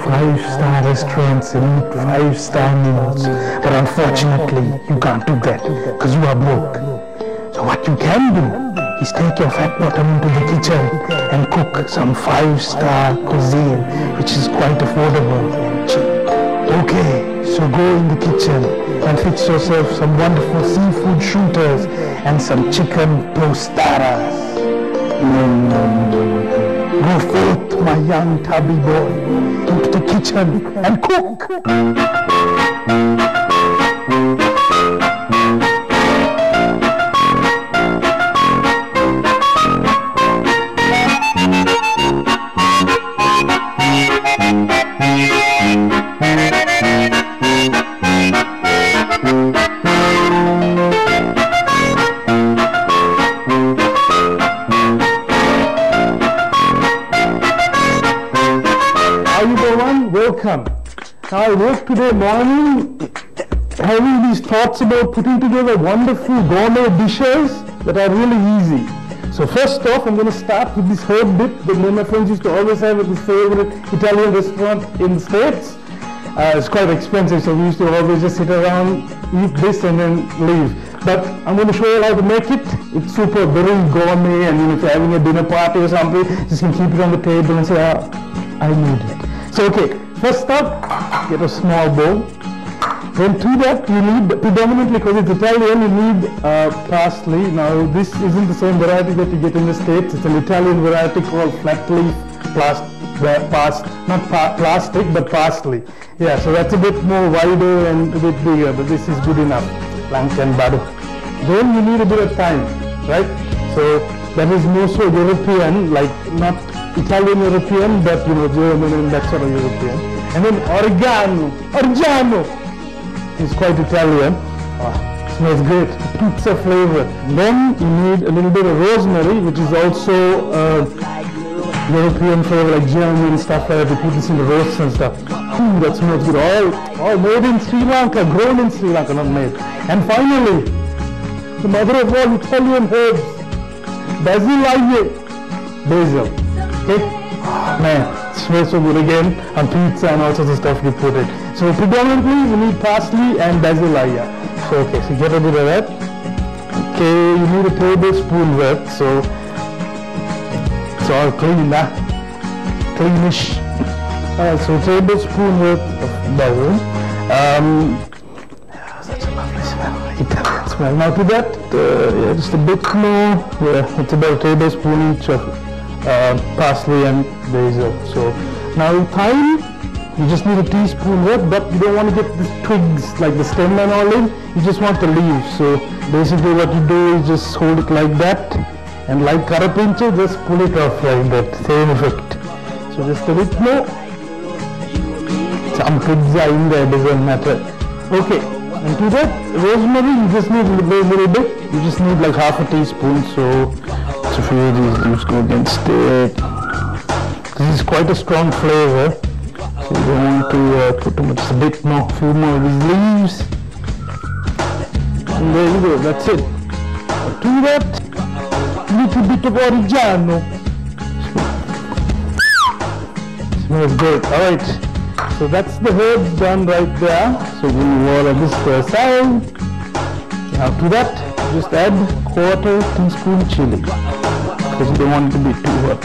5-star restaurants and eat 5-star meals. But unfortunately, you can't do that because you are broke. So what you can do is take your fat bottom into the kitchen and cook some 5-star cuisine, which is quite affordable and cheap. Okay, so go in the kitchen and fix yourself some wonderful seafood shooters and some chicken tostadas. Go forth, my young tubby boy, into the kitchen and cook. Welcome. Now I woke today morning having these thoughts about putting together wonderful gourmet dishes that are really easy. So first off, I'm going to start with this herb dip that my friends used to always have at this favorite Italian restaurant in the States. It's quite expensive, so we used to always just sit around, eat this and then leave. But I'm going to show you how to make it. It's super, very gourmet, and if you're having a dinner party or something, just can keep it on the table and say, I need it. So okay. First up, get a small bowl. Then to that you need, predominantly because it's Italian, you need parsley. Now this isn't the same variety that you get in the States. It's an Italian variety called flat leaf plastic, but parsley. Yeah, so that's a bit more wider and a bit bigger, but this is good enough. Plank and butter. Then you need a bit of thyme, right? So that is more so European, like not Italian European, but German and that sort of European. And then oregano is quite Italian. Smells great, pizza flavor. Then you need a little bit of rosemary, which is also European flavor, like German stuff like that. You put this in the roasts and stuff. Ooh, that smells good. All made in Sri Lanka, grown in Sri Lanka, not made. And finally, the mother of all Italian herbs, basil. Okay? Oh, man, it smells so good again on pizza and all sorts of stuff you put it. So predominantly we need parsley and basil. So okay, so get a bit of that. Okay, you need a tablespoon worth, so it's all clean, cleanish. So tablespoon worth of basil. Such a lovely smell, Italian smell. Now to that, just a bit more. Yeah, it's about a tablespoon each of parsley and basil. So now thyme, you just need a teaspoon worth, but you don't want to get the twigs like the stem and all in. You just want the leaves. So basically what you do is just hold it like that, and like carapincha, just pull it off like that. Same effect. So just a bit more. Some twigs are in there, doesn't matter. Okay, and to that rosemary, you just need a little bit. You just need like half a teaspoon. So a few of these leaves go against it. This is quite a strong flavor, so you don't want to put too much. Just a bit more, few more of these leaves, and there you go. That's it. To that, a little bit of oregano. Smells great. All right, so that's the herbs done right there. So we'll move all of this to the side. Now to that, just add quarter teaspoon chili, because you don't want it to be too hot.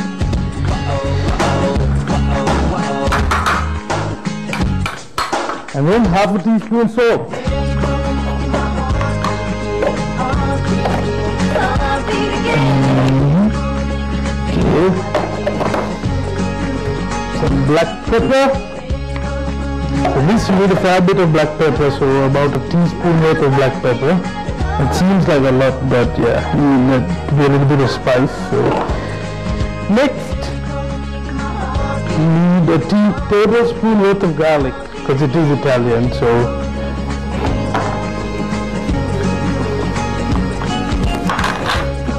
And then half a teaspoon salt. Okay. Some black pepper. For this you need a fair bit of black pepper, so about a teaspoon worth of black pepper. It seems like a lot, but yeah, you need to be a little bit of spice. So next, you need a tablespoon worth of garlic, because it is Italian. So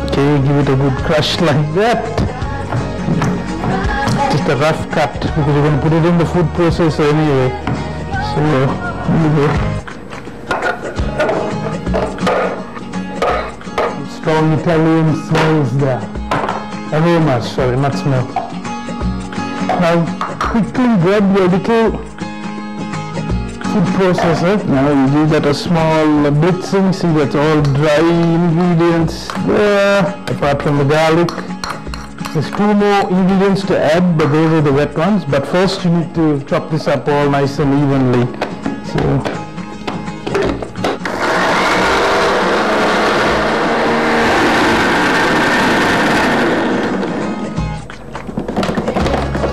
okay, give it a good crush like that. Just a rough cut, because you're going to put it in the food processor anyway. So here you go. Strong Italian smells there. Aromas, sorry, not smell. Now quickly grab your little food processor. Now you give that a small blitzing. See, that's all dry ingredients there, apart from the garlic. There's 2 more ingredients to add, but those are the wet ones. But first you need to chop this up all nice and evenly. So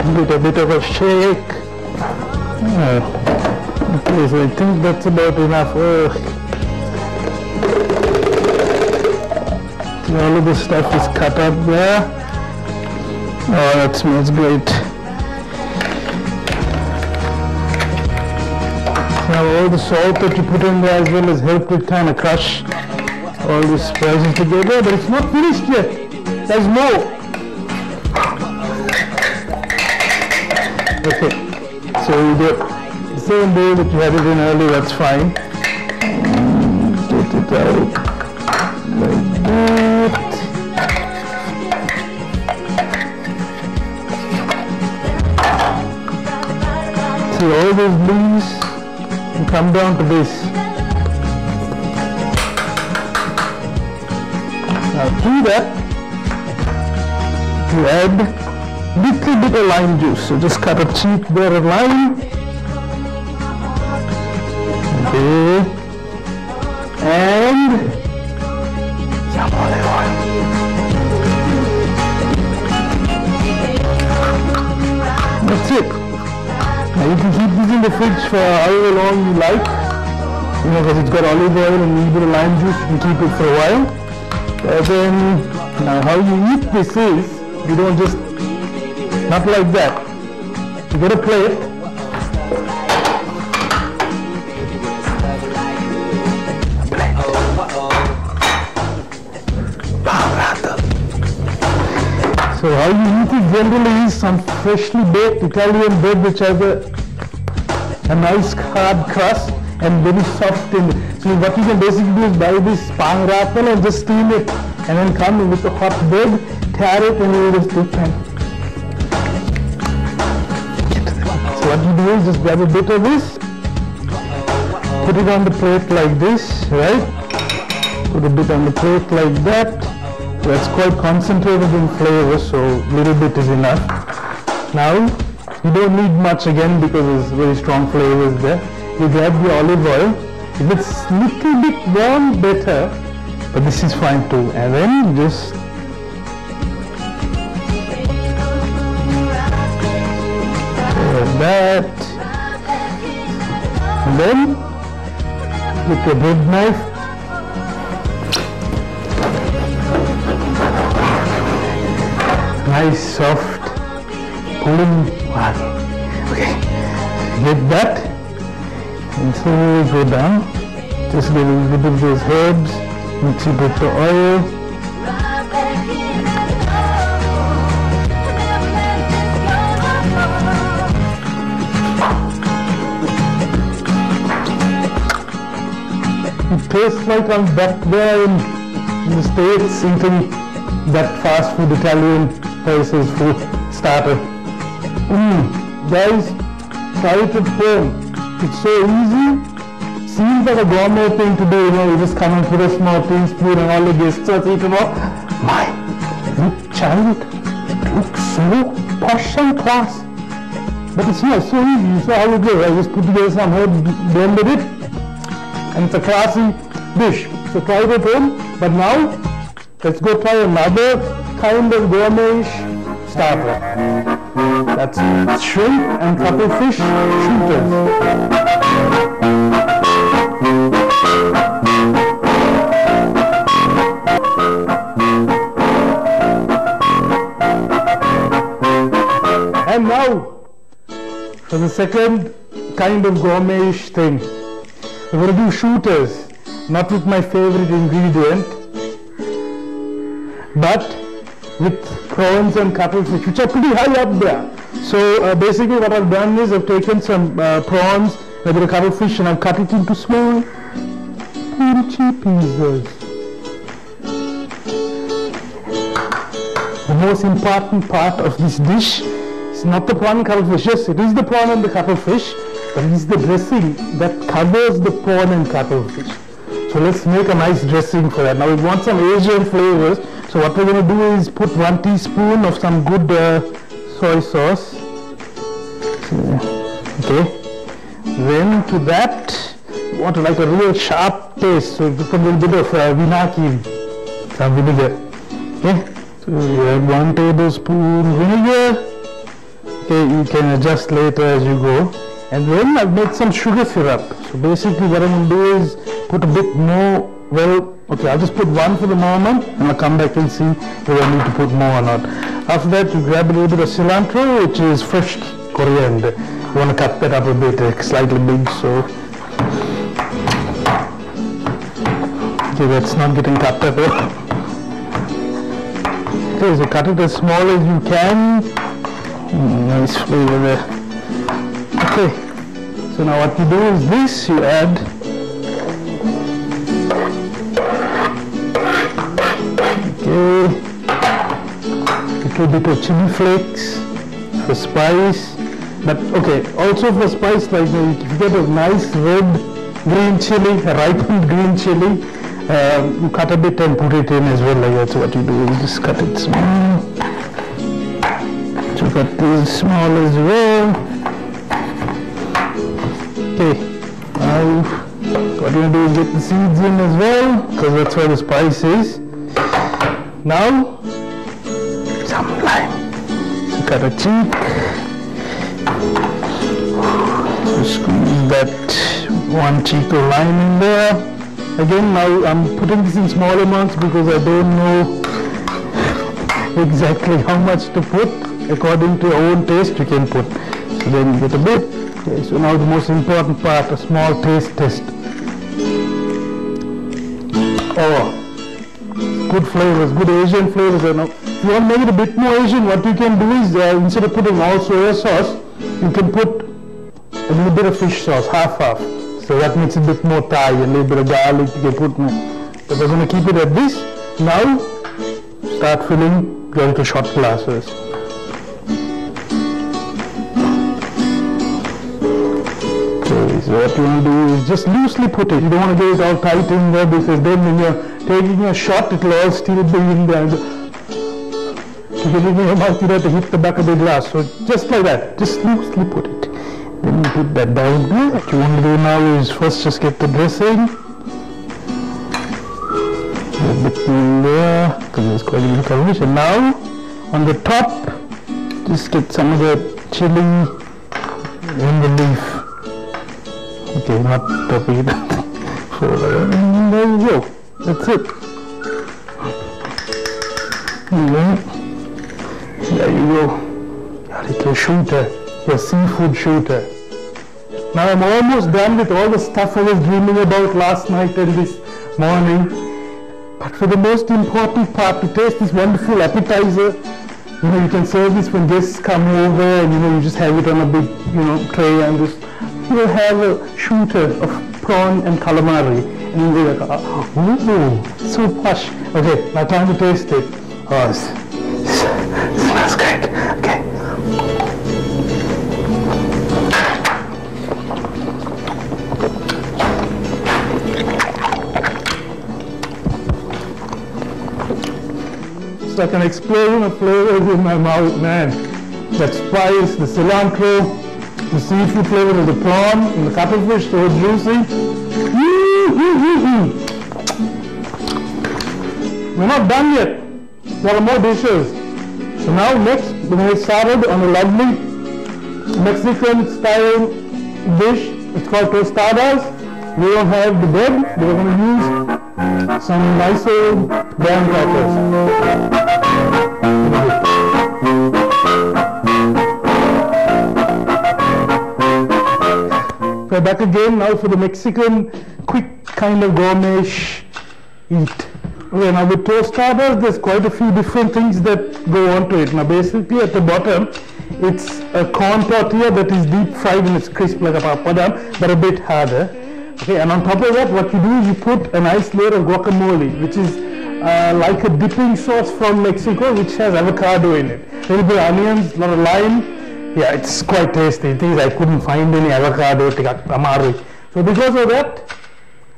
give it a bit of a shake. Okay, so I think that's about enough. All of the stuff is cut up there. Oh, that smells great. Now all the salt that you put in there as well has helped it kind of crush all the spices together, but it's not finished yet. There's more. Okay, so you get the same way that you had it in earlier, that's fine. Get it out like that. See, all those leaves can come down to this. Now to that, you add little bit of lime juice. So just cut a cheek there of lime. Okay. And some olive oil. That's it. Now you can keep this in the fridge for however long you like. You know, because it's got olive oil and a little bit of lime juice, you can keep it for a while. But then, now how you eat this is, you don't just, not like that. You get a plate. So how you eat it generally is some freshly baked Italian bread which has a nice hard crust and very soft in it. So what you can basically do is buy this pangrathal and just steam it and then come with the hot bread, tear it and you just dip and so what you do is just grab a bit of this, put it on the plate like this, right? Put a bit on the plate like that. That's quite concentrated in flavor, so a little bit is enough. Now, you don't need much again because there's very strong flavors there. You grab the olive oil. If it's a little bit warm, better, but this is fine too. And then just like that. And then, with your bread knife, nice soft pulling one. Okay, get that and slowly go down. Just get a little bit of those herbs, mix it with the oil. It tastes like I'm back there in the States eating that fast food Italian places food starter. Guys, try it at home. It's so easy. Seems like a gourmet thing to do, you know, you just come and put a small teaspoon and all the guests are eating off. My child, it looks so posh and class. But it's not so easy. You saw how it goes. I just put together some herbs, blended it, and it's a classy dish. So try it at home. But now, let's go try another kind of gourmet starter. That's shrimp and cuttlefish shooters. And now, for the second kind of gourmet-ish thing. We're going to do shooters, not with my favorite ingredient, but with prawns and cuttlefish, which are pretty high up there. So basically what I've done is I've taken some prawns, a bit of cuttlefish, and I've cut it into small, punchy pieces. The most important part of this dish is It's not the prawn and cuttlefish. Yes, it is the prawn and the cuttlefish, but it's the dressing that covers the prawn and cuttlefish. So let's make a nice dressing for that. Now we want some Asian flavors. So what we're going to do is put 1 teaspoon of some good soy sauce. Okay. Then to that, you want like a real sharp taste. So you put a little bit of vinaki, some vinegar. Okay. So you add 1 tablespoon vinegar. Okay, you can adjust later as you go. And then I've made some sugar syrup. So basically what I'm going to do is put a bit more, well, okay, I'll just put 1 for the moment and I'll come back and see whether I need to put more or not. After that, you grab a little bit of cilantro, which is fresh coriander. You want to cut that up a bit, slightly big, so. Okay, that's not getting cut at all. Okay, so cut it as small as you can. Nice flavor there. Okay, so now what you do is this, you add a little bit of chili flakes for spice. But okay, also for spice, like if you get a nice red green chili, a ripened green chili, you cut a bit and put it in as well. Like that's what you do, you just cut it small. So cut this small as well. Okay, now what you're going to do is get the seeds in as well, because that's where the spice is. Now, some lime. So cut a cheek. So squeeze that 1 cheek of lime in there. Again, now I'm putting this in small amounts because I don't know exactly how much to put. According to your own taste, you can put. So then you get a bit. Okay, so now the most important part, a small taste test. Oh, good flavors, good Asian flavors. Now, if you want to make it a bit more Asian, what you can do is, instead of putting all soya sauce, you can put a little bit of fish sauce, half-half. So that makes it a bit more Thai, a little bit of garlic you can put more. But we're going to keep it at this. Now, start filling, going to shot glasses. So what you want to do is just loosely put it. You don't want to get it all tight in there, because then when you're taking a shot, it will all still be in there. To get it in your mouth, you have to hit the back of the glass. So just like that, just loosely put it. Then you put that down there. What you want to do now is first just get the dressing. A bit in there, because there's quite a bit of coverage. And now, on the top, just get some of the chili in the leaf. Okay, not topping it. So there you go. That's it. And then, there you go. Got it, your shooter, your seafood shooter. Now I'm almost done with all the stuff I was dreaming about last night and this morning. But for the most important part, to taste this wonderful appetizer, you know, you can serve this when guests come over, and you know, you just have it on a big, you know, tray, and just you have a shooter of prawn and calamari, and you're like, ooh, so posh. Okay, now time to taste it. Oh, it smells great. Okay. It's like an explosion of flavors in my mouth, man. That spice, the cilantro, the seafood flavor of the prawn and the cuttlefish, so juicy. We're not done yet. There are more dishes. So now next, we're going to get started on a lovely Mexican style dish. It's called tostadas. We don't have the bread, but we're going to use some nice old graham crackers. We're back again now for the Mexican quick kind of gourmet-ish eat. Okay, now with tostadas, there's quite a few different things that go onto it. Now basically at the bottom, it's a corn tortilla that is deep fried and it's crisp like a papadam, but a bit harder. Okay, and on top of that, what you do is you put a nice layer of guacamole, which is like a dipping sauce from Mexico, which has avocado in it. A little bit of onions, a lot of lime, yeah, it's quite tasty. The thing is, I couldn't find any avocado amari. So because of that,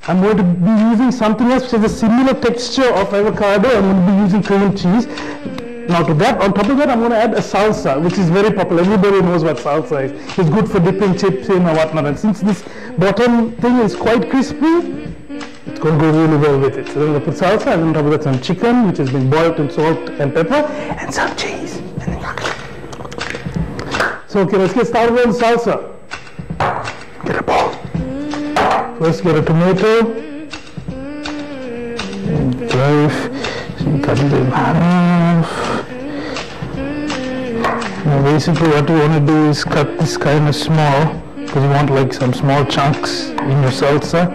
I'm going to be using something else which has a similar texture of avocado. I'm going to be using cream cheese. Now to that, on top of that, I'm going to add a salsa, which is very popular. Everybody knows what salsa is. It's good for dipping chips in or whatnot. And since this bottom thing is quite crispy, it's going to go really well with it. So I'm going to put salsa, and on top of that some chicken, which has been boiled in salt and pepper, and some cheese. So okay, let's get started on salsa. Get a bowl. First get a tomato. And cut it in half. Now basically what you want to do is cut this kind of small, because you want like some small chunks in your salsa.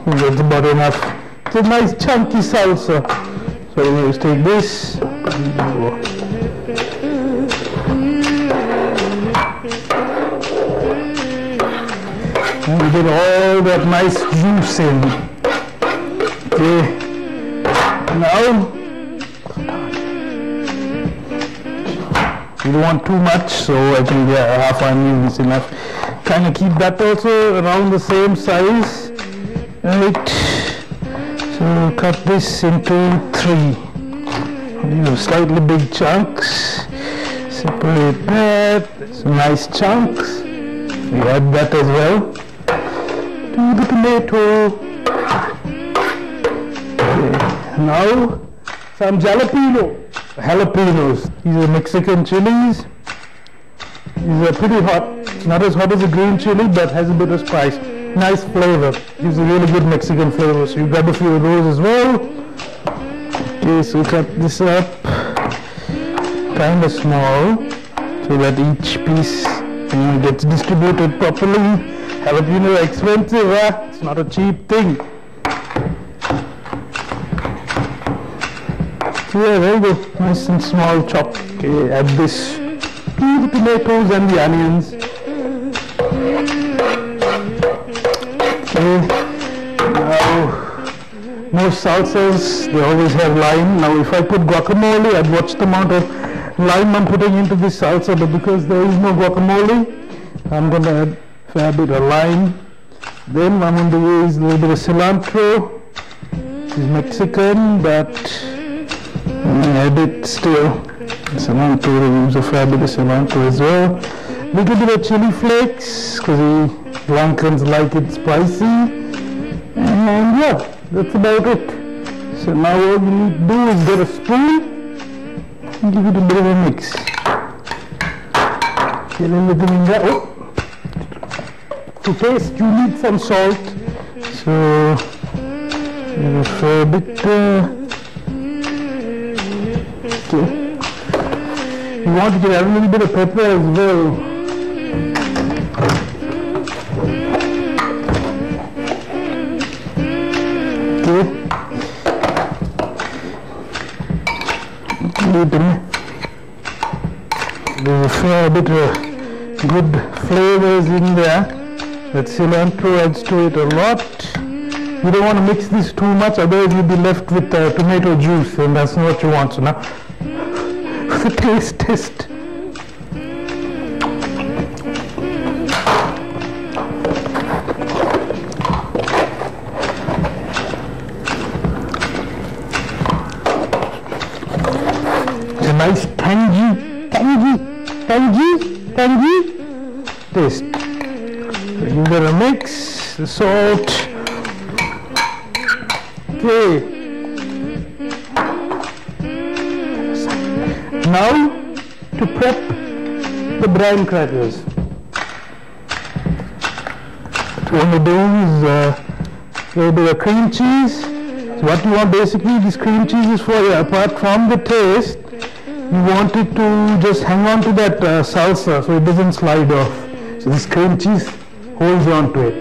That's about enough. It's a nice chunky salsa. So we'll just take this. And we get all that nice juice in. Okay. Now, you don't want too much, so I think half onion is enough. Kind of keep that also around the same size. Right. So cut this into 3. Slightly big chunks. Separate that. Some nice chunks. We add that as well to the tomato. Okay. Now some jalapenos. These are Mexican chilies. These are pretty hot. It's not as hot as a green chili, but has a bit of spice. Nice flavor. Gives a really good Mexican flavor. So you grab a few of those as well. Okay, so cut this up kind of small so that each piece gets distributed properly. Jalapeno are expensive, huh? It's not a cheap thing. Yeah, there you go. Nice and small chop. Okay, add this to the tomatoes and the onions. Okay, now most salsas, they always have lime. Now if I put guacamole, I'd watch the amount of lime I'm putting into this salsa, but because there is no guacamole, I'm going to add a fair bit of lime. Then I'm going to use a little bit of cilantro, which is Mexican, but add it still. Cilantro, we use a fair bit of cilantro as well. A little bit of chili flakes, because the Lankans like it spicy. And yeah, that's about it. So now all you need to do is get a spoon and give it a bit of a mix. Get everything in there. Oh. To taste, you need some salt. So a fair bit. Okay. You want to get a little bit of pepper as well. There's a fair bit of good flavors in there. That cilantro adds to it a lot. You don't want to mix this too much, otherwise you'll be left with tomato juice, and that's not what you want. So now, the taste test. Nice tangy taste. So you gotta mix the salt. Okay. Now to prep the brine crackers. What you want to do is a little bit of cream cheese. So what you want basically, this cream cheese is for, apart from the taste, you want it to just hang on to that salsa so it doesn't slide off. So this cream cheese holds on to it.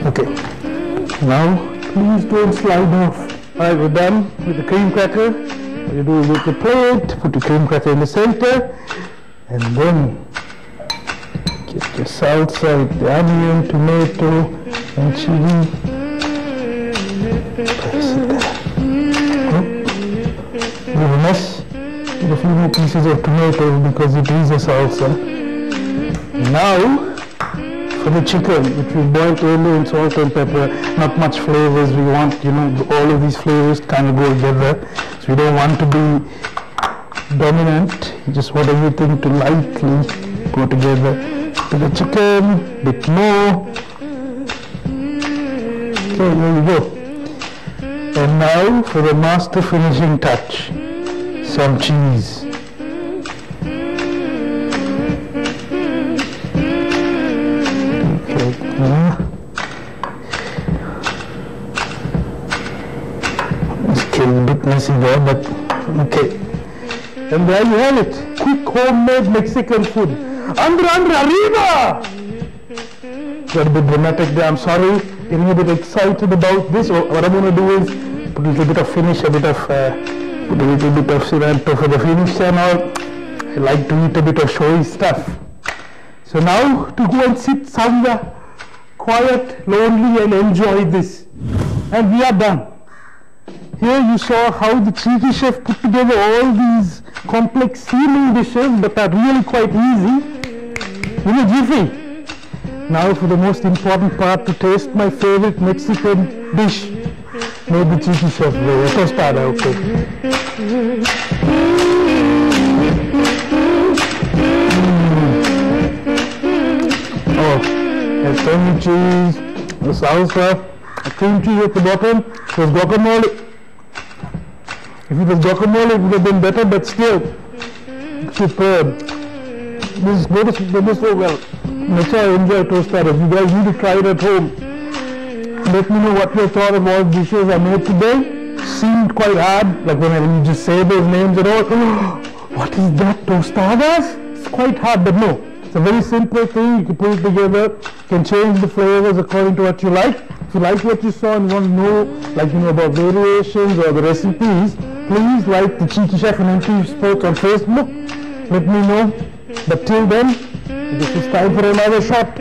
Okay. Now, please don't slide off. Alright, we're done with the cream cracker. What you do is with the plate, put the cream cracker in the center, and then get your salsa with the onion, tomato, and chili. Give a mess. Put a few more pieces of tomato because it is a salsa. Now for the chicken, which we boiled earlier in salt and pepper. Not much flavors. We want, you know, all of these flavors to kind of go together. So we don't want to be dominant. You just want everything to lightly go together. To the chicken, bit more. Okay, there you go. And now for the master finishing touch, some cheese. It's a bit messy there, but okay. And there you have it. Quick homemade Mexican food. Andre, arriba! Got a bit dramatic there, I'm sorry. Getting a bit excited about this. What I'm going to do is put a little bit of finish, put a little bit of cilantro for the finish and all. I like to eat a bit of showy stuff. So now to go and sit somewhere quiet, lonely and enjoy this. And we are done. Here you saw how the cheeky chef put together all these complex seeming dishes but are really quite easy in a jiffy. Now for the most important part, to taste my favorite Mexican dish made the cheeky chef. Tostada, okay. Oh, there's tangy cheese, the salsa, a cream cheese at the bottom, there's guacamole. If it was guacamole, it would have been better, but still, superb. This goes so well. That's why I enjoy tostadas. You guys need to try it at home. Let me know what you thought of all dishes I made today. Seemed quite hard, like when you just say those names and all. What is that, tostadas? It's quite hard, but no. It's a very simple thing. You can put it together. You can change the flavors according to what you like. If you like what you saw and want to know, like, you know, about variations or the recipes, please like the Cheeky Chef and MTV Sports on Facebook. Let me know. But till then, this is time for another shot.